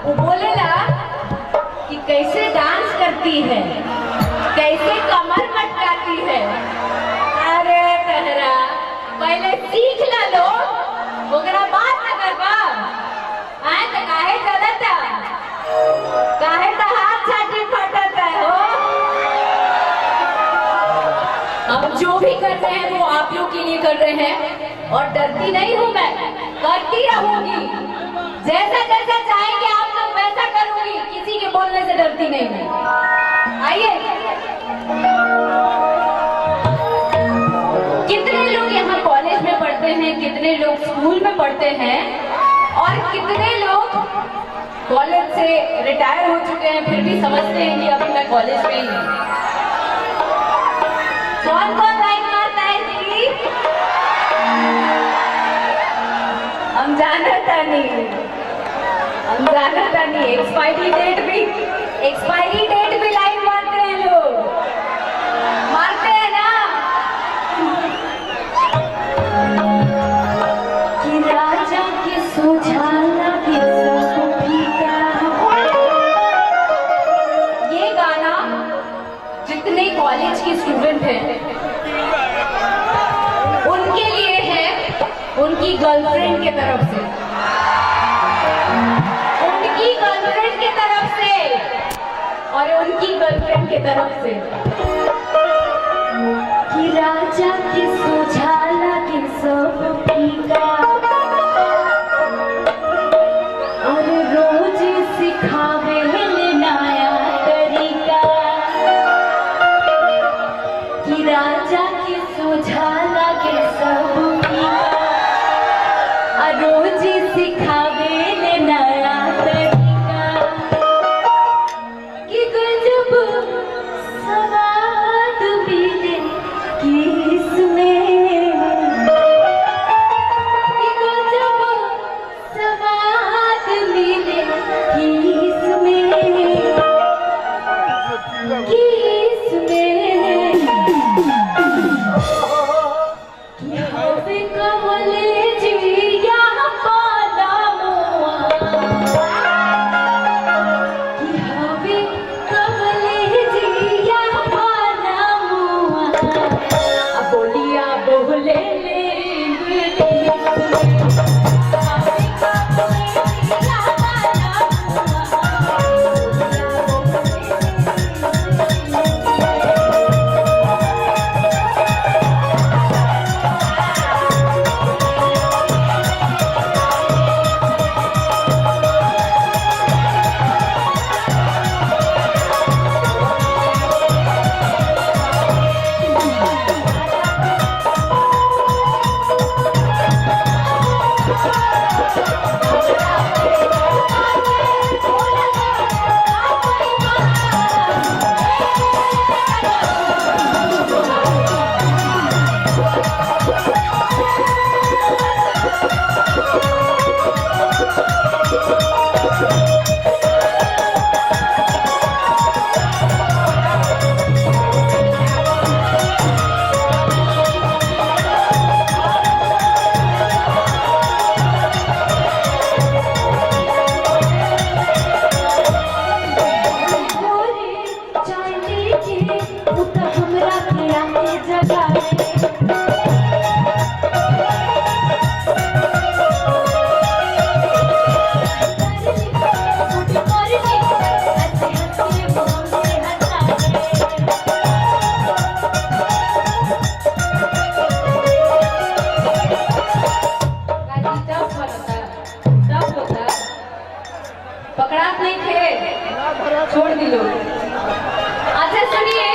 वो बोलेला कि कैसे डांस करती है, कैसे कमर मटकाती है। अरे तहरा पहले सीख ला लो, ओकरा बात न करबा। आए तो काहे चलता, काहे तो हाथ छाती फटत है हो। हम जो भी कर रहे हैं वो आप लोग के लिए कर रहे हैं और डरती नहीं हूँ मैं, करती रहूंगी। जैसा जैसा चाहेंगे आप लोग वैसा करूंगी, किसी के बोलने से डरती नहीं हूँ। आइए, कितने लोग यहाँ कॉलेज में पढ़ते हैं, कितने लोग स्कूल में पढ़ते हैं और कितने लोग कॉलेज से रिटायर हो चुके हैं फिर भी समझते हैं कि अभी मैं कॉलेज में ही हूँ। कौन कौन लाइन मारता है जी? हम जानता नहीं, हम जानता नहीं। एक्सपायरी डेट भी लाइन मारते हैं लोग, मारते हैं ना। कि राजा के सुझाना के सब पीता। ये गाना जितने कॉलेज के स्टूडेंट हैं उनके लिए है, उनकी गर्लफ्रेंड के तरफ से, उनकी गर्लफ्रेंड के तरफ से और उनकी गर्लफ्रेंड के तरफ से। कि राजा के सुझाला के सब पीका और रोज सिखावे नया तरीका। कि राजा के सुझाला के सब पीका और रोज सिखावे नया तरीका। कि गजब सवाद मिले किसमें, कि गजब सवाद मिले किसमें, किसमें। कि हवे कॉलेज यहाँ पाला मुआ, कि हवे कॉलेज यहाँ पाला मुआ। अब बोलिया बोले ले पकड़ा नहीं थे, छोड़ दिलो। अच्छा सुनिए।